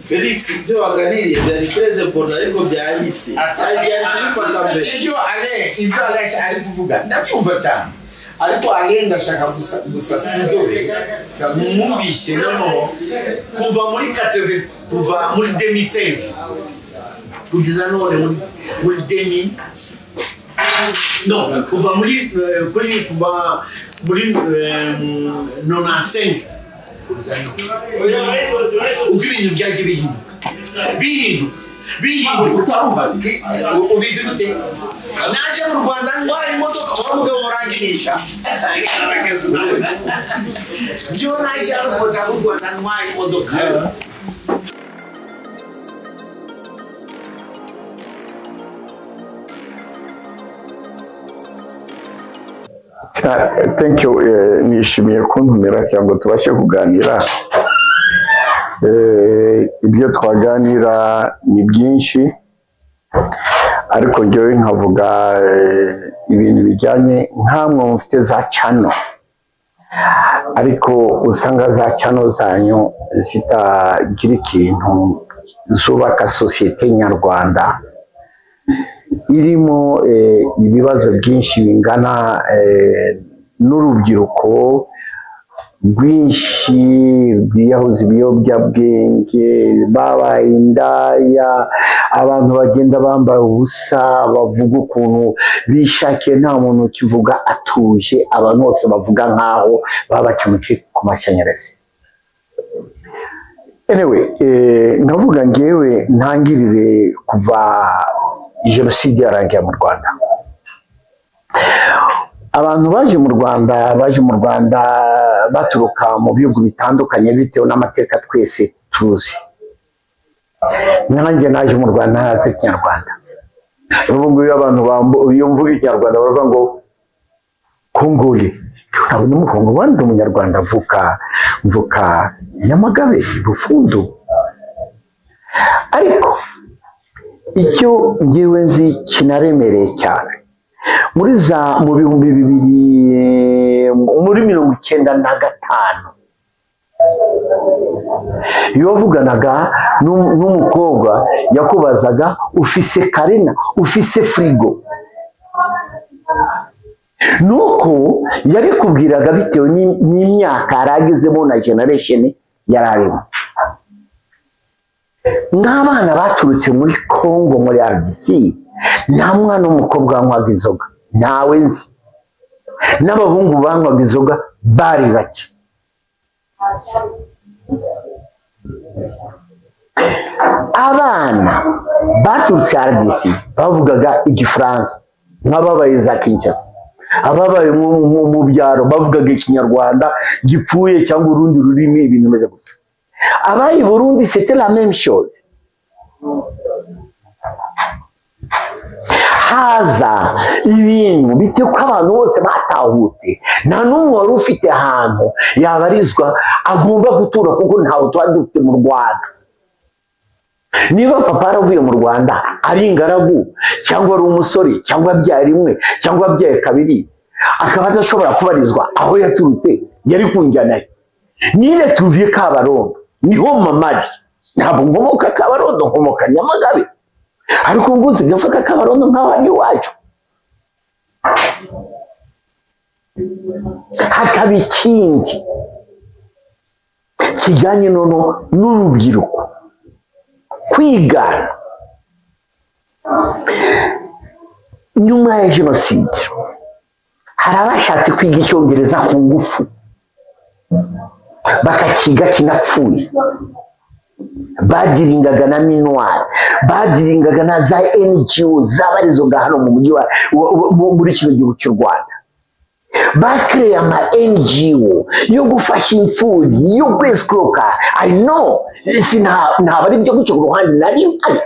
Felix ibyo waganiriye byari preze mbona ariko byahise bifata mbere ibyo Alex ari kuvuga ndabyumva cyane ariko agenda ashaka gusa sizobe kamumvishe noneho kuva muri 80 kuva muri 2005 kugeza none muri 2000 no kuva muri 95 ukibintu byaje bihinduka utaruhari ubizi gute naje mu Rwanda ndwara imodoka umugabo uranginisha byo naje mu Rwanda ndwara imodoka Thank you. Nishimiye kuntumira cyangwa tubashe kuganira. Ibyo twaganira ni byinshi ariko njyewe nkavuga ibintu bijyanye nkamwe mufite za channel ariko usanga za channel zanyu zitagira ikintu zubaka societe nyarwanda irimo ibibazo byinshi bingana n'urubyiruko rwinshi rwiyahuza ibiyobyabwenge babaye indaya abantu bagenda bambaye ubusa bavuga ukuntu bishakiye nta muntu ukivuga atuje abantu bose bavuga nkaho babacumike ku mashanyarazi. Anyway, ngavuga ngewe ntangirire kuva jenoside yarangiye mu Rwanda. Abantu baje mu Rwanda baturuka mu bihugu bitandukanye bitewe n'amateka twese tuzi. Nanjye naje mu Rwanda ntazi Ikinyarwanda. Ubu abantu iyo mvuga Ikinyarwanda baravuga ngo Kongole. Ntabwo ni umukongo wandi umunyarwanda mvuka Nyamagabe Bufundu. Ariko icyo ngewe nzi kinaremereye cyane mu bihumbi 2000 muri 1995 iyo wavuganaga n'umukobwa yakubazaga ufise karena ufise frigo nuko yabikubwiraga bitewe n'imyaka yaragezemo na generation yararimo. N'abana baturutse muri Congo muri RDC nta mwana w'umukobwa wanywaga inzoga ntawe nzi, n'abahungu banywaga inzoga bari bake. Abana baturutse RDC bavugaga Igifaransa nk'ababaye za Kinshasa, ababaye mu byaro bavugaga Ikinyarwanda gipfuye cyangwa urundi rurimi ibintu bimeze gutyo. Abaye Burundi c'était la même chose. Haza ibintu bite ko abantu bose batahutse nta n'umwe wari ufite ahantu yabarizwa agomba gutura kuko ntawe twari dufite mu Rwanda. Niba papa aravuye mu Rwanda ari ingaragu cyangwa ari umusore cyangwa abyaye rimwe cyangwa abyaye kabiri akaba adashobora kubarizwa aho yaturutse yari kunjyana. Nire tuvuye Kabarondo niho mamari, ntabwo nkomoka Kabarondo nkomoka Nyamagabe, ariko ngo nsigafata Kabarondo nk'abandi wacu. Hakaba ikindi kijyanye n'urubyiruko kwigana. Nyuma ya jenoside hari abashatse kwiga Icyongereza ku ngufu bakakiga kinapfuye, badiringaga na minuar, badiringaga na za NGO zabarizoga hano mu mujyi muri kino gihugu cy'u Rwanda. Bakreye ama NGO yo gufasha imfubyi yo kwescroka. I know ntabwo ari byo guca ku ruhande nari mpari.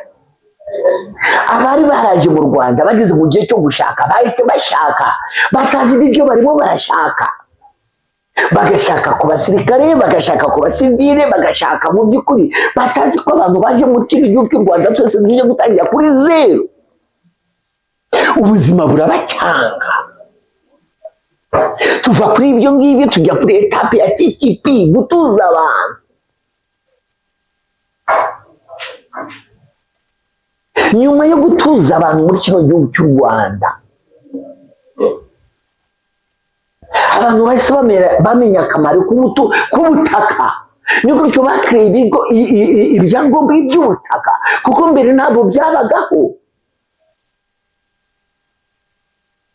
Abari baraje mu Rwanda bageze mu gihe cyo gushaka bahise bashaka batazi ibyo barimo barashaka, bagashaka ku basirikare, bagashaka ku basivile, bagashaka mu by'ukuri batazi ko abantu baje mu gihugu cy'u Rwanda twese tuje gutangira kuri zero. Ubuzima burabacanga, tuva kuri ibyo ngibyo tujya kuri etape ya CTP gutuza abantu. nyuma yo gutuza abantu muri kino gihugu cy'u Rwanda, abantu bahise bamenya akamaro k'ubutaka. Ni gutyo bakreye ibigo ibyangombwa by'ubutaka, kuko mbere ntabwo byabagaho.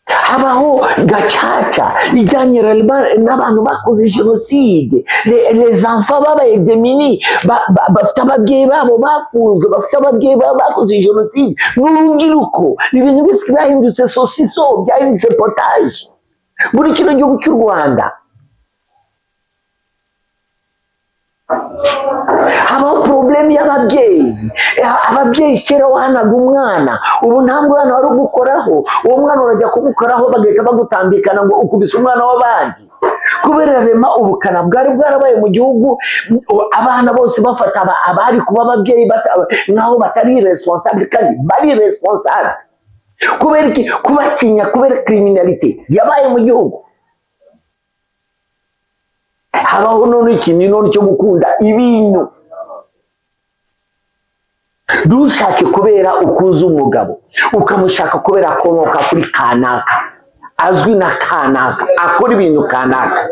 Habaho gacaca ijyanye n'abantu bakoze jenoside, les enfants babaye démunis, bafite ababyeyi babo bafunzwe, bafite ababyeyi babo bakoze jenoside, n'urubyiruko. Ibintu byose byahindutse sosiso, byahindutse potage muri kino gihugu cy'u Rwanda. Habaho problème y'ababyeyi. Ababyeyi kera wahanaga umwana, ubu nta mwana wari ugukoraho. Uwo mwana urajya kumukoraho bagahita bagutambikana ngo ukubise umwana w'abandi. Kubera rema ubukana bwari bwarabaye mu gihugu, abana bose bafata abari kuba ababyeyi nkaho batari responsable, kandi bari responsable. Kubera iki? Kubatinya, kubera criminalité yabaye mu gihugu. Habaho none ikintu cyo gukunda ibintu. Dushake kubera ukuza umugabo, ukamushaka kubera akomoka kuri kanaka, azwi na kanaka, akora ibintu kanaka.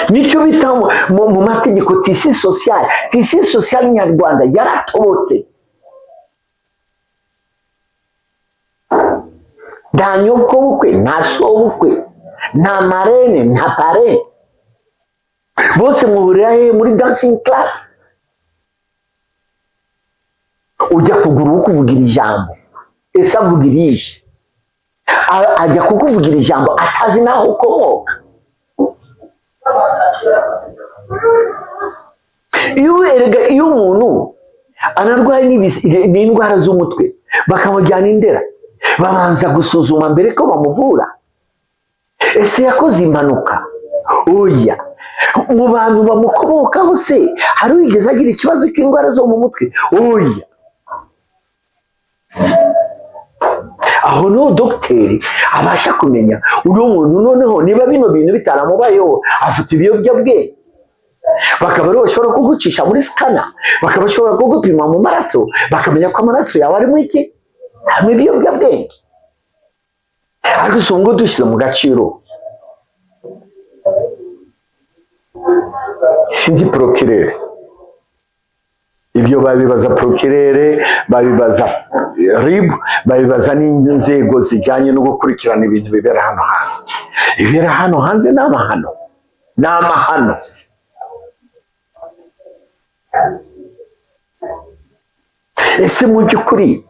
Nicyo bita mu mategeko tisi social. Tisi social nyarwanda yaratobotse. Nta nyoko bukwe, nta so bukwe, nta marene, nta pare. Bose muhurira muri dancing club. Ujya kugura ukuvugira ijambo, ese avugira iki? Ajya kukuvugira ijambo atazi naho ukomoka. Iyo umuntu anarwaye n'indwara z'umutwe bakamujyana Indera, babanza gusuzuma mbere ko bamuvura. Ese yakoze impanuka? Oya. Mu bantu bamukomokaho se hari wigeze agira ikibazo cy'indwara zo mu mutwe? Oya. Aho no dogiteri abasha kumenya uno muntu noneho niba bino bintu bitaramubayeho, afite ibiyobyabwenge. Bakaba rero bashobora kugucisha muri skana, bakaba bashobora kugupima mu maraso, bakamenya ko amaraso yawe arimo iki? Harimo ibiyobyabwenge. Ariko usanga dushyize mu gaciro. Sindi procureur. Ibyo babibaza procureur, babibaza RIB, babibaza n'inzego zijyanye no gukurikirana ibintu bibera hano hanze. Ibibera hano hanze ni amahano. Ni amahano. Ese mu by'ukuri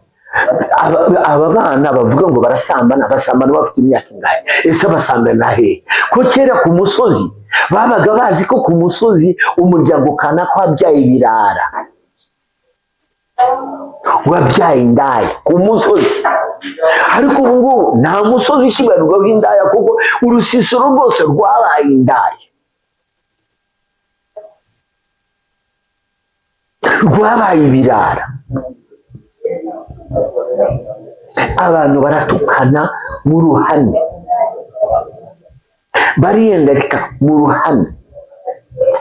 aba bana bavuga ngo basambana bafite imyaka ingahe? Ese basambana hehe? Ko kera ku musozi babaga bazi ko ku musozi umuryango kanaka wabyaye ibirara, wabyaye indaya ku musozi. Ariko ubu ngubu nta musozi ukibarirwaho indaya, kuko urusisiro rwose rwabaye indaya, rwabaye ibirara. Abantu baratukana mu ruhame, bariyendarika mu ruhame.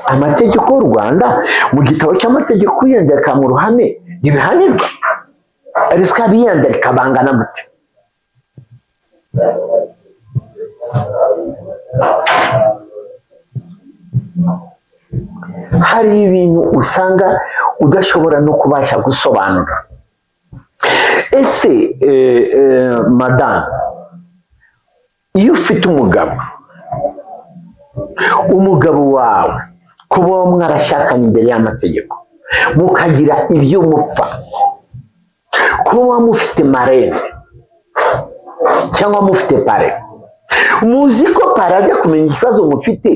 Amategeko y'u Rwanda mu gitabo cy'amategeko kwiyendarika mu ruhame ntibihanirwa. Ariko abiyendarika bangana gute? Hari ibintu usanga udashobora no kubasha gusobanura. Ese madame, iyo ufite umugabo wawe, kuba mwarashakanye imbere y'amategeko, mukagira ibyo mupfa, kuba mufite marene cyangwa mufite pare, muzi ko pare ajya kumenya ikibazo mufite,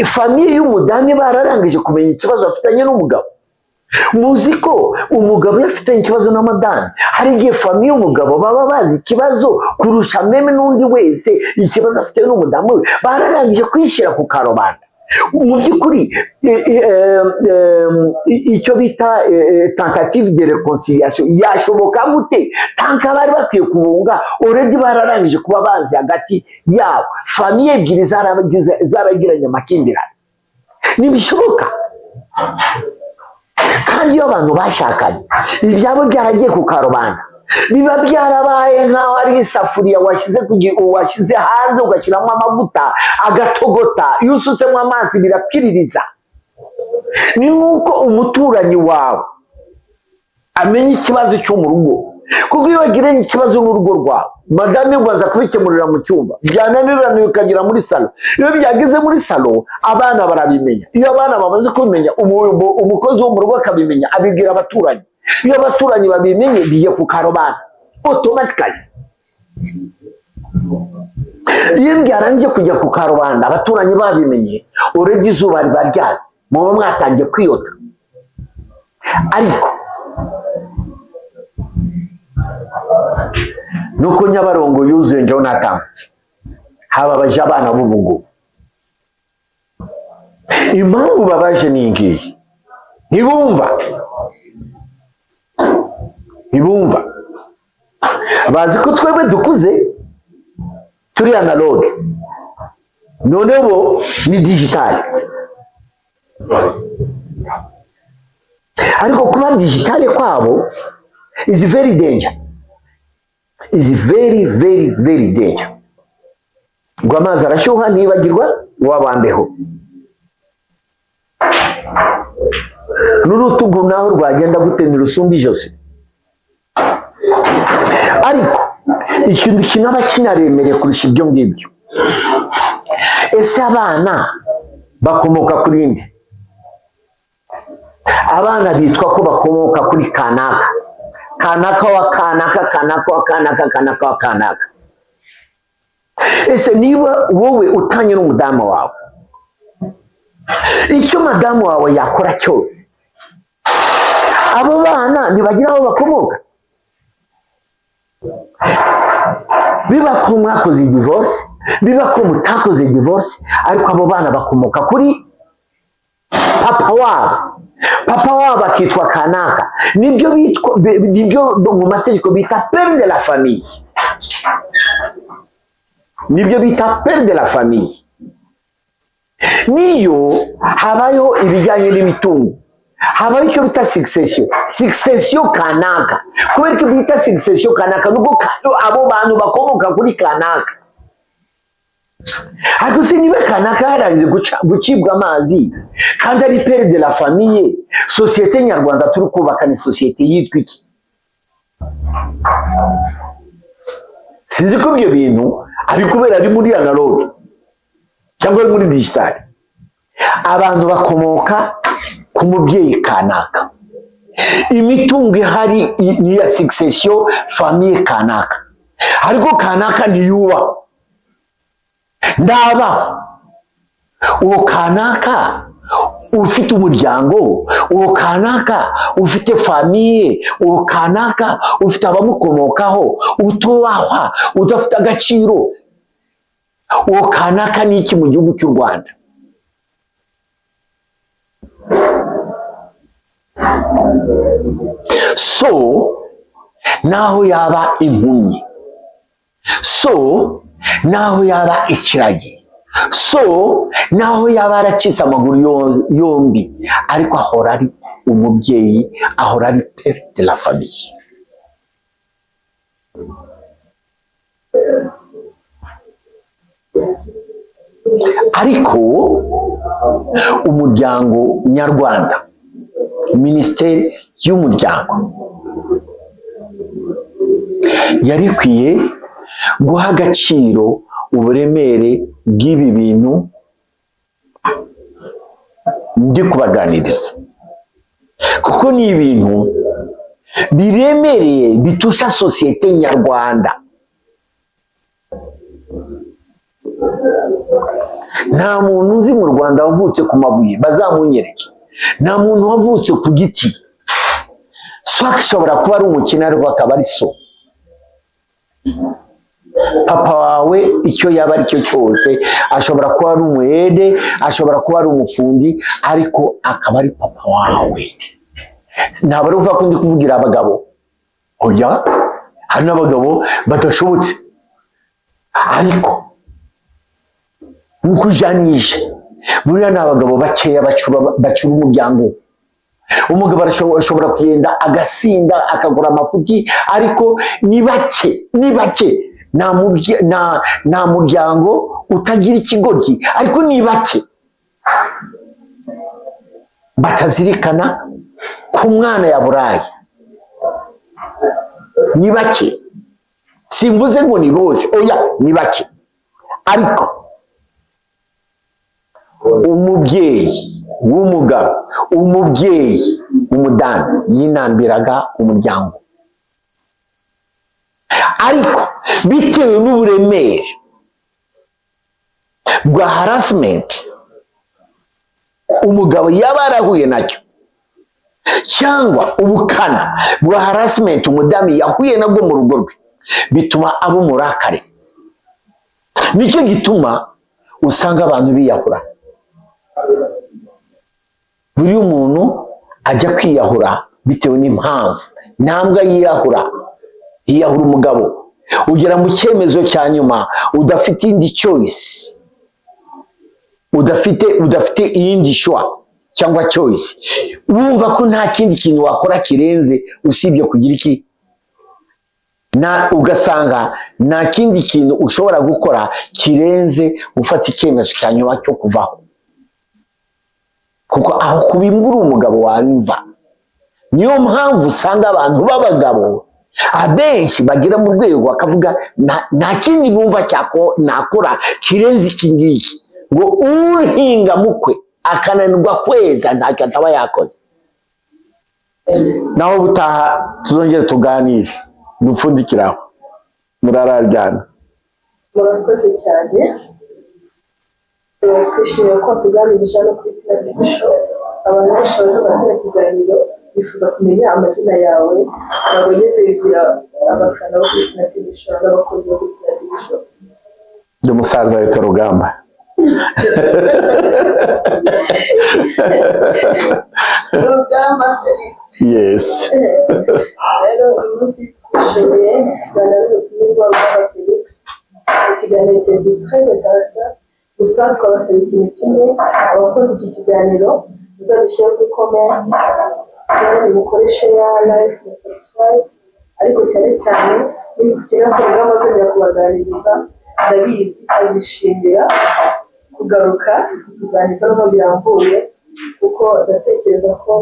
famiye y'umudamu bararangije kumenya ikibazo afitanye n'umugabo. Muzi ko umugabo yafitanye ikibazo na madame, hari igihe famiye y'umugabo baba bazi ikibazo kurusha meme n'undi wese ikibazo afite n'umudamu we, bararangije kwishyira ku karubanda. Mu by'ukuri icyo bita tentative de réconciliation yashoboka gute? Tanka bari bakwiye kubunga, already bararangije kuba bazi hagati yabo, famiye ebyiri zaragiranye amakimbirane. Ntibishoboka. kandi iyo abantu bashakanye ibyabo byaragiye ku karubanda biba byarabaye nkaho ari isafuriya washyize hanze ugashyiramo amavuta agatogota iyo usutsemo amazi birapfiririza. Ni nk'uko umuturanyi wawe amenya ikibazo cyo mu rugo, kuko iyo wagiranye ikibazo n'urugo rwawe madame ubanza kubikemurira mu cyumba, byananirana bikagera muri salo. Iyo byageze muri salo abana barabimenya, iyo abana bamaze kubimenya umukozi wo mu rugo akabimenya abibwira abaturanyi, iyo abaturanyi babimenye biye ku karubanda automatically. Iyo byarangiye kujya ku karubanda abaturanyi babimenye already izuba riba ryaze, muba mwatangiye kwiyota. Ariko nuko Nyabarongo yuzuye njyewe natambutse hababaje abana b'ubugugu. Impamvu babaje ni ngiyi, ntibumva bazi ko twebwe dukuze turi analog, none bo ni digital. Ariko kuba digital kwabo is very danger, is very very very danger. Ngo amazi arashyuha ntibagirwa wabambeho, n'urutugu naho rwagenda gutenira usumba ijose. Ariko ikintu kinaba kinaremereye kurusha ibyo ngibyo, ese abana bakomoka kuri nde? Abana bitwa ko bakomoka kuri kanaka, kanaka wa kanaka, kanaka wa kanaka, kanaka wa kanaka. Ese niba wowe utanye n'umudamu wawe, icyo madamu wawe yakora cyose, abo bana ntibagira aho bakomoka? Biba ko mwakoze divorce, biba ko mutakoze divorce, ariko abo bana bakomoka kuri papa wabo. Papa wabo akitwa kanaka, nibyo mu mategeko bita père de la famille, nibyo bita père de la famille. Niyo habayo ibijyanye n'imitungo, habayo icyo bita succession kanaka. Kubera ko bita succession kanaka nuko abo bantu bakomoka kuri kanaka. Ariko se niba kanaka yarangiye gucibwa amazi kandi ari père de la famille, société nyarwanda turi kubaka ni société yitwa iki? Sinzi ko ibyo bintu ari kubera ari muri analog cyangwa muri digital. Abantu bakomoka ku mubyeyi kanaka, imitungo ihari ni ya succession famille kanaka, ariko kanaka ntiyubaho, ndabaho. Uwo kanaka ufite umuryango, uwo kanaka ufite famille, uwo kanaka ufite abamukomokaho, utubahwa, udafite agaciro. Uwo kanaka ni iki mu gihugu cy'u Rwanda? So naho yaba impumyi, so naho yaba ikiragi, so naho yaba aracitse amaguru yombi, ariko ahora ari umubyeyi, ahora ari père de la famille. Ariko umuryango nyarwanda, minisiteri y'umuryango yari ikwiye guha agaciro uburemere bw'ibi bintu ndi kubaganiriza, kuko ni ibintu biremereye bitusha sosiyete nyarwanda. Nta muntu uzi mu Rwanda wavutse ku mabuye, bazamunyereke. Nta muntu wavutse ku giti. So ashobora kuba ari umukene ariko akaba ari so. Papa wawe icyo yaba ari cyo cyose, ashobora kuba ari umuhede, ashobora kuba ari umufundi, ariko akaba ari papa wawe. Ntabwo ari uvuga ko ndi kuvugira abagabo, oya, hari n'abagabo badashobotse, ariko nukujanisha buriya n'abagabo bakeya bacura umuryango. umugabo ashobora kugenda agasinda akagura amafuti ariko ni bake nta muryango utagira ikigoryi ariko ni bake batazirikana ku mwana ya burayi ni bake simvuze ngo ni bose oya ni bake ariko umubyeyi w'umugabo umubyeyi w'umudamu yinambiraga umuryango ariko bitewe n'uburemere bwa harassment umugabo yaba yarahuye nacyo cyangwa ubukana bwa harassment umudamu yahuye nabwo mu rugo rwe bituma abo murakare nicyo gituma usanga abantu biyahura buri umuntu ajya kwiyahura bitewe n'impamvu ntambwa yiyahura umugabo ugera mu cyemezo cya nyuma udafite indi choice udafite iyindi shwa cyangwa choice wumva ko nta kindi kintu wakora kirenze usibye kugira iki ugasanga nta kindi kintu ushobora gukora kirenze ufata icyemezo cya nyuma cyo kuvaho kuko aho kubimbura umugabo wanyumva niyo mpamvu usanga abantu b'abagabo abenshi bagira mu rwego bakavuga nta kindi numva nakora kirenze iki ngiki ngo uhinga mukwe akananirwa kweza ntacyo ataba yakoze naho butaha tuzongere tuganire dupfundikiraho murararyana murakoze cyane twishimiye ko tuganirije no kuri TV show abantu benshi bazoba kino kiganiro bifuza kumenya amazina yawe ntabwo ngeze bibwira abafana bo kuri TV show n'abakunzi bo kuri TV show ndi musaza witwa Rugamba Rugamba Felix yes rero uyu munsi twishimiye kuganira n'umutumirwa Rugamba Felix ikiganiro cya Gitwaza Darasa gusa twabasaba ikintu kimwe abakoze iki kiganiro muzabishyira kuri comment kandi mukoreshe ya like na subscribe ariko cyane cyane niba ukeneye ko Rugamba azajya kubaganiriza ndabizi azishimira kugaruka kuganiriza no birambuye kuko ndatekereza ko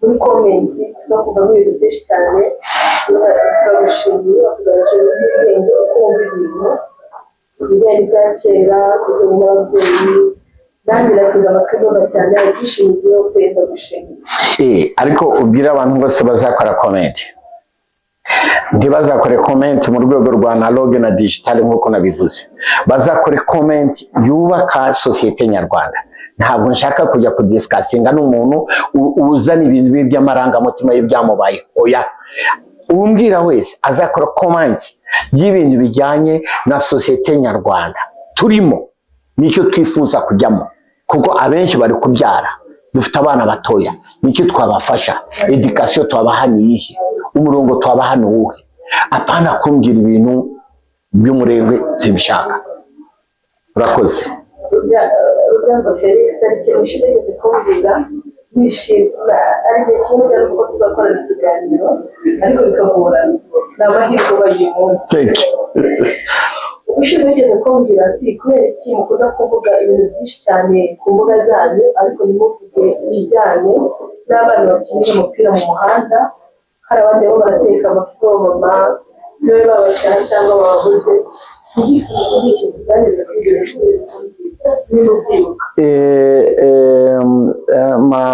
muri comment tuzakuvamo ibintu byinshi cyane gusa turagushimiye batugaragaje ubwenge ukumva ibintu ibijyanye bya kera kujyanye n'ababyeyi nanjye nateze amatwi numva cyane ibyishimiye kwenda gushimira ariko ubwira abantu bose bazakora comment ntibazakore comment mu rwego rwa analogue na digital nk'uko nabivuze bazakore comment yubaka sosiyete nyarwanda ntabwo nshaka kujya kudiscussing n'umuntu uzana ibintu by'amarangamutima y'ibyamubaye oya umbwira wese azakora comment y'ibintu bijyanye na sosiyete nyarwanda turimo nicyo twifuza kujyamo kuko abenshi bari kubyara dufite abana batoya nicyo twabafasha education twabaha niyihe umurongo twabaha nuwuhe apana kumbwira ibintu by'umurengwe zibishaka urakoze Rugamba Felix ariko ushyize kumbwira nishimira ari igihe kimwe cyane kuko tuzakorana ikiganiro ariko bikagorana ni amahirwe uyu munsi ushize ugeze kumbwira ati kubera iki mukunda kuvuga ibintu byinshi cyane ku mbuga zanyu ariko ntimuvuge ikijyanye n'abana bakinira umupira mu muhanda hari abandi bo barateka amafoma niwe babacana cyangwa bababuze ntibifuza kugira ikintu kiganiriza kuri ibyo bintu byose niba ubyibuka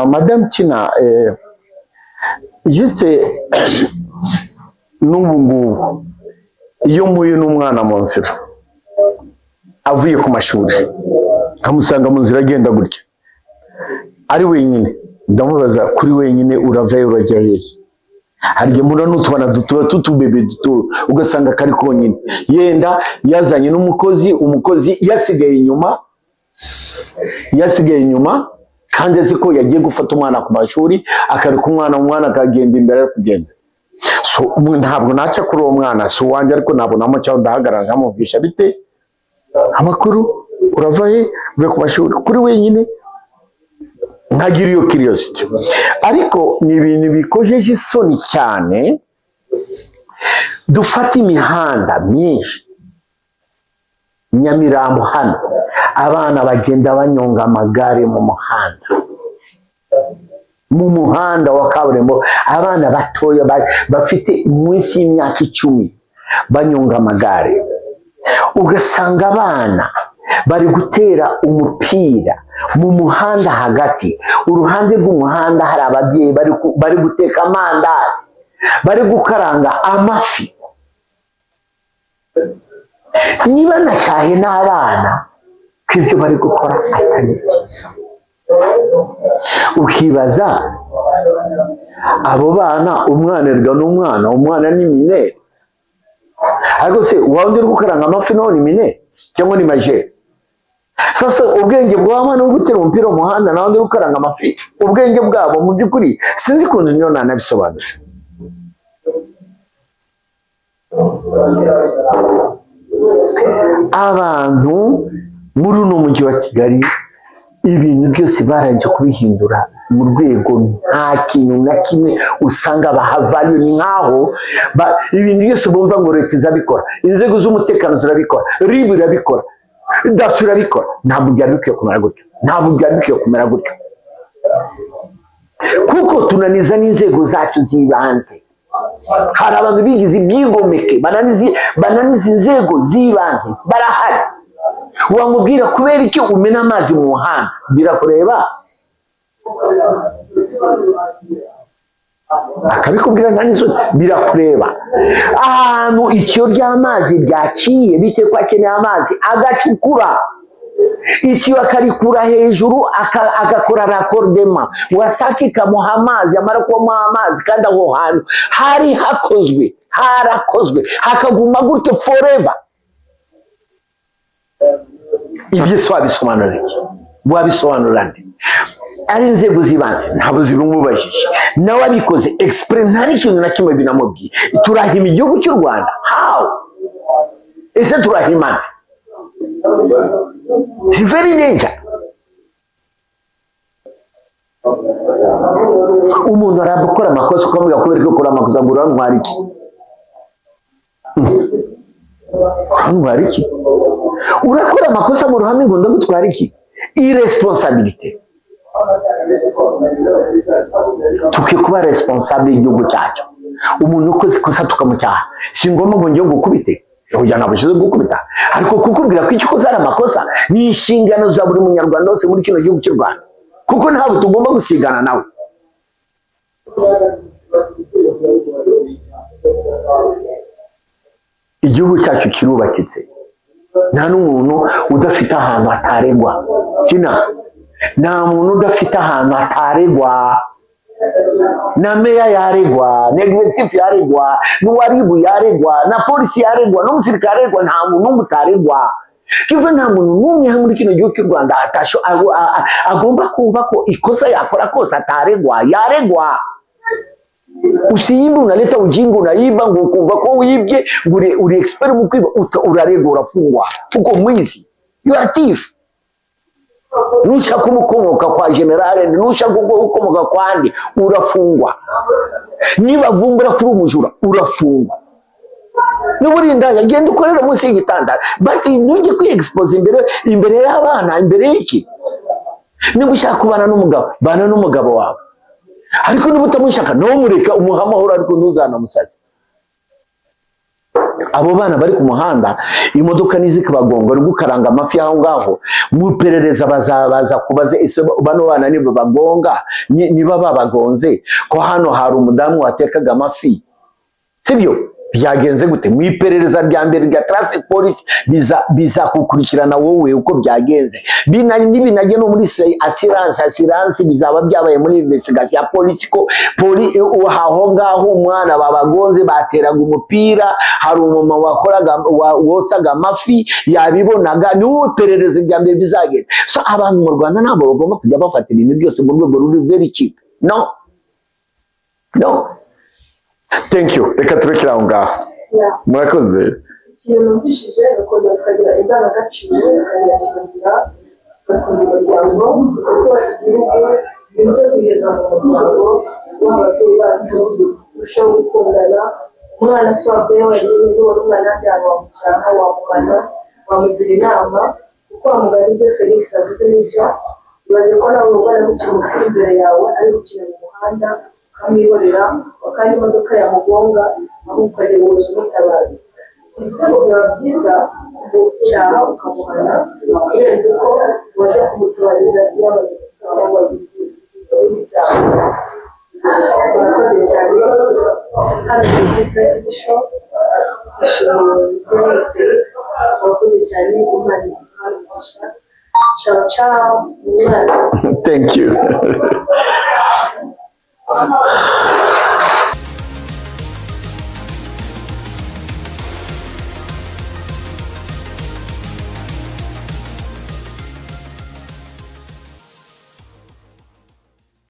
Madame Tina juste n'ubu ngubu iyo mpuye n'umwana mu nzira avuye ku mashuri amusanga mu nzira agenda gutya ari wenyine ndamubaza kuri wenyine uravayo urajya hehe harya mura n'utwana dutuba tutubebe duto ugasanga kari konyine yenda yazanye n'umukozi umukozi yasigaye inyuma kandi azi ko yagiye gufata umwana ku mashuri akareka umwana akagenda imbere ari kugenda so ntabwo naca kuri uwo mwana si uwanjye ariko ntabwo namucaho ndahagarara nkamuvugisha bite amakuru urava he uvuye ku mashuri kuri wenyine nkagira iyo curiosity. Ariko ni ibintu bikojeje isoni cyane, dufata imihanda myinshi Nyamirambo hano abana bagenda banyonga amagare mu muhanda wa kaburimbo, abana batoya bafite munsi y'imyaka 10 banyonga amagare. Ugasanga abana bari gutera umupira mu muhanda hagati, uruhande rw'umuhanda hari ababyeyi bari guteka amandazi, bari gukaranga amafi. Niba nashahe n'abana kw'ibyo bari gukora atari byiza, ukibaza abo bana, umwana erga n'umwana, umwana ni minere. Ariko se wawundi uri gukaranga amafi naho ni minere cyangwa ni majere? Sasa ubwenge bw'abana no gutera umupira mu muhanda naho ndi gukaranga amafi, ubwenge bwabo mu by'ukuri sinzi kuntu niyo nanabisobanura. Abantu muri uno mujyi wa Kigali ibintu byose baranje kubihindura mu rwego nta kintu na kimwe usanga bahavanye, nkaho ibintu byose bumva ngo leta izabikora, inzego z'umutekano zirabikora, RIB irabikora, DASSO irabikora. Ntabwo byari bikwiye kumera gutyo, kuko tunaniza n'inzego zacu z'ibanze. Hari abantu bigize ibyigomeke bananiza inzego z'ibanze, barahari. Wamubwira kubera iki umena amazi mu muhanda, birakureba? Akabikubwira nanizo birakureba. Ahantu icyo ry'amazi ryaciye bite ko akeneye amazi, agacukura icyo akarikura hejuru, agakora rakordema, wasake ikamuha amazi, amara kumuha amazi, kandi aho hantu harakozwe hakaguma gutyo forever. Ibyo wabisobanura nde? Ari inzego z'ibanze ntabwo zibimubajije, nawe abikoze express, nta n'ikintu na kimwe binamubwiye. Turahima igihugu cy'u Rwanda? How? Ese turahima nde? Si very danger. Umuntu arabukora amakosa ukamubwira kubera ko ukora amakosa, ngo urantwara iki? Urantwara iki? Urakora amakosa mu ruhame ngo ndagutwara iki? Irresponsabilité. Tukwiye kuba responsable y'igihugu cyacu. Umuntu ukoze ikosa tukamucyaha, si ngombwa ngo njye gukubite, kugira ngo abashize gukubita, ariko kukubwira ko icyo koza ari amakosa ni inshingano za buri munyarwanda wose muri kino gihugu cy'u Rwanda, kuko ntabwo tugomba gusigana nawe. Igihugu cyacu kirubakitse, nta n'umuntu udafite ahantu hataregwa. Nta muntu udafite ahantu hataregwa. Na meya yaregwa, na executive yaregwa, n'uwaribu yaregwa, na polisi yaregwa, n'umusirikare yaregwa, nta muntu utaregwa. Kiva nta muntu n'umwe muri kino gihugu cy'u Rwanda agomba kumva ko ikosa yakora kose ataregwa, yaregwa. Usiimbe unaleta ujinga, unaiba ngo ukumva ko wibye, uri expert mu kwiba, uraregwa, urafungwa. Uko mwizi, you are thief. Nusha kumukomoka kwa generale, nusha kukomoka kwa andi, urafungwa. Niba vumbura kuri umujura, urafungwa. Nuburi ndaje genda ukorera munsi y'igitanda, bati nujye kwi-expose imbere y'abana, imbere y'iki? Niba ushaka kubana n'umugabo, bana n'umugabo wawe. Ariko niba utamushaka, no mureka umuha amahoro, ariko ntuzana musazi. Abo bana bari ku muhanda, imodoka nizikabagonga, uri gukaranga amafi aho ngaho, muperereza baza kubaze ese bano bana niba bagonga, niba babagonze ko hano hari umudamu watekaga amafi, sibyo? Byagenze gute? Mwiperereza rya mbere rya traffic police bizakukurikirana wowe uko byagenze. Binajye no muri assurance bizaba byabaye muri investigation ya police ko aho ngaho umwana babagonze bateraga umupira, hari umuma wosaga amafi yabibonaga, niwo perereza rya mbere bizagenda. So abantu mu Rwanda ntabwo bagomba kujya bafata ibintu byose mu rwego ruri very cheap. No. Thank you. Reka turekere aho ngaho. Murakoze. Ikintu numvishije bakunda tukagira indangagaciro, tukagira kirazira, bakunda umuryango, kuko igihugu ibintu byose bigenda mu muryango w'ababyeyi bacu turushaho gukundana umwana si wabyeyi wenyine nubona umwana yajyana wamucyaha wamuhana wamugira inama kuko wamugana ibyo Felix avuze n'ibyo ibaze ko nawe ubona gukina umupira imbere yawe ari gukina mu muhanda ukamwihorera wakandi imodoka yamugonga aho ukajya mu buzima butabaye ibisego byaba byiza gucyaha ukamuhana kurenza uko wajya kumutubariza yamaze cyangwa murakoze cyane hano kuri Fred Bishop ishimwe Felix murakoze cyane Imana imuhamisha ciao ciao Thank you.